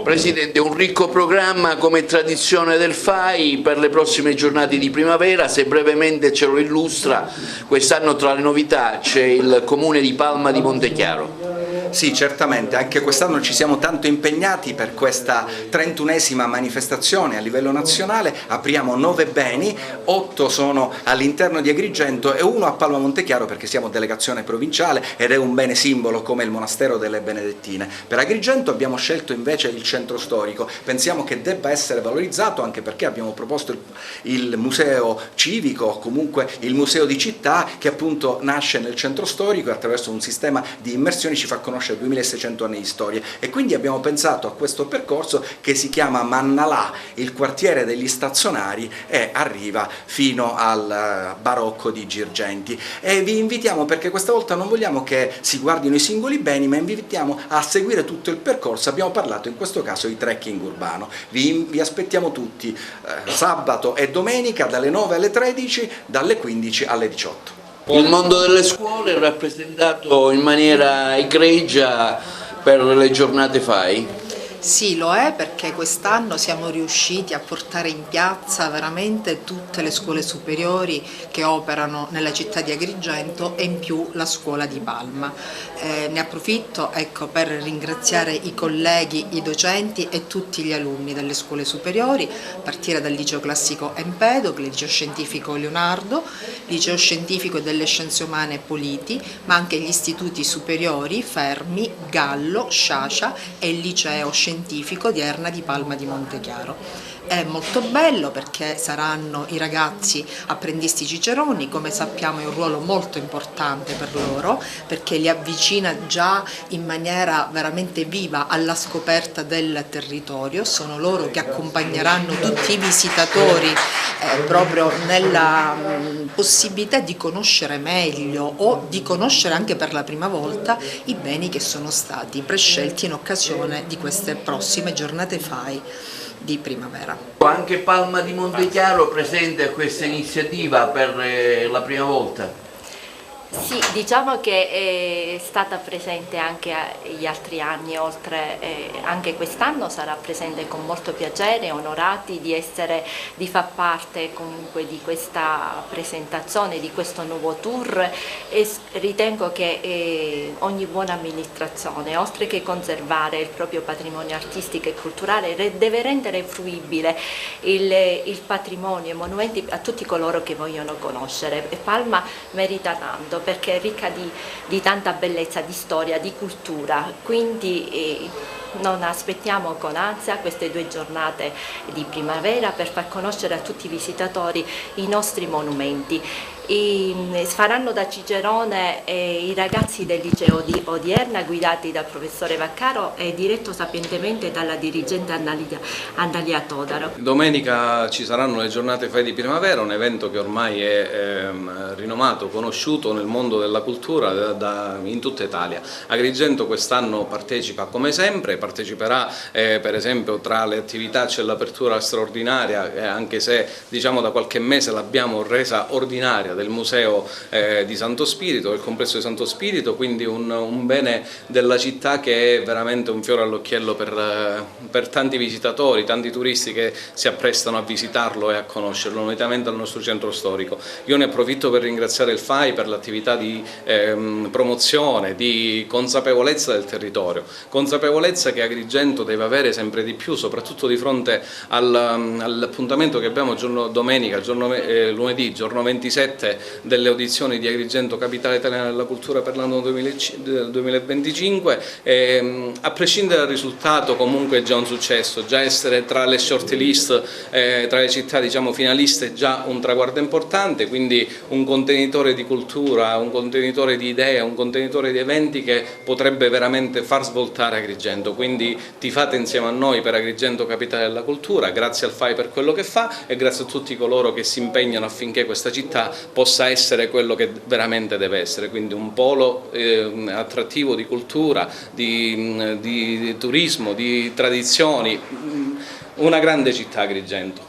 Presidente, un ricco programma come tradizione del FAI per le prossime giornate di primavera, se brevemente ce lo illustra. Quest'anno tra le novità c'è il comune di Palma di Montechiaro. Sì, certamente, anche quest'anno ci siamo tanto impegnati per questa 31esima manifestazione a livello nazionale. Apriamo 9 beni, 8 sono all'interno di Agrigento e 1 a Palma Montechiaro perché siamo delegazione provinciale ed è un bene simbolo come il monastero delle Benedettine. Per Agrigento abbiamo scelto invece il centro storico, pensiamo che debba essere valorizzato anche perché abbiamo proposto il museo civico, comunque il museo di città che appunto nasce nel centro storico e attraverso un sistema di immersioni ci fa conoscere 2600 anni di storia e quindi abbiamo pensato a questo percorso che si chiama Mannalà, il quartiere degli stazionari e arriva fino al barocco di Girgenti e vi invitiamo perché questa volta non vogliamo che si guardino i singoli beni ma invitiamo a seguire tutto il percorso. Abbiamo parlato in questo caso di trekking urbano, vi aspettiamo tutti sabato e domenica dalle 9 alle 13, dalle 15 alle 18. Il mondo delle scuole è rappresentato in maniera egregia per le giornate FAI? Sì, lo è perché quest'anno siamo riusciti a portare in piazza veramente tutte le scuole superiori che operano nella città di Agrigento e in più la scuola di Palma. Ne approfitto per ringraziare i colleghi, i docenti e tutti gli alunni delle scuole superiori, a partire dal liceo classico Empedocle, liceo scientifico Leonardo, liceo scientifico delle scienze umane e Politi, ma anche gli istituti superiori Fermi, Gallo, Sciascia e il liceo scientifico di Erna di Palma di Montechiaro. È molto bello perché saranno i ragazzi apprendisti ciceroni, come sappiamo è un ruolo molto importante per loro perché li avvicina già in maniera veramente viva alla scoperta del territorio, sono loro che accompagneranno tutti i visitatori proprio nella possibilità di conoscere meglio o di conoscere anche per la prima volta i beni che sono stati prescelti in occasione di queste prossime giornate FAI di primavera. Anche Palma di Montechiaro presente a questa iniziativa per la prima volta? Sì, diciamo che è stata presente anche gli altri anni, oltre anche quest'anno sarà presente con molto piacere, onorati di far parte comunque di questa presentazione, di questo nuovo tour e ritengo che ogni buona amministrazione, oltre che conservare il proprio patrimonio artistico e culturale, deve rendere fruibile il patrimonio e i monumenti a tutti coloro che vogliono conoscere e Palma merita tanto perché è ricca di tanta bellezza, di storia, di cultura, quindi non aspettiamo con ansia queste 2 giornate di primavera per far conoscere a tutti i visitatori i nostri monumenti. Faranno da Cicerone i ragazzi del liceo di Odierna guidati dal professore Vaccaro e diretto sapientemente dalla dirigente Andalia Todaro. Domenica ci saranno le giornate FAI di primavera, un evento che ormai è rinomato, conosciuto nel mondo della cultura in tutta Italia. Agrigento quest'anno partecipa come sempre, parteciperà per esempio tra le attività c'è l'apertura straordinaria, anche se diciamo da qualche mese l'abbiamo resa ordinaria, del museo di Santo Spirito, del complesso di Santo Spirito, quindi un bene della città che è veramente un fiore all'occhiello per tanti visitatori, tanti turisti che si apprestano a visitarlo e a conoscerlo, unitamente al nostro centro storico. Io ne approfitto per ringraziare il FAI per l'attività di promozione, di consapevolezza del territorio, consapevolezza che Agrigento deve avere sempre di più, soprattutto di fronte all'appuntamento che abbiamo lunedì, giorno 27, delle audizioni di Agrigento Capitale Italiana della Cultura per l'anno 2025, a prescindere dal risultato comunque è già un successo, già essere tra le short list, tra le città diciamo finaliste è già un traguardo importante, quindi un contenitore di cultura, un contenitore di idee, un contenitore di eventi che potrebbe veramente far svoltare Agrigento, quindi tifate insieme a noi per Agrigento Capitale della Cultura, grazie al FAI per quello che fa e grazie a tutti coloro che si impegnano affinché questa città possa essere quello che veramente deve essere, quindi un polo attrattivo di cultura, di turismo, di tradizioni, una grande città Agrigento.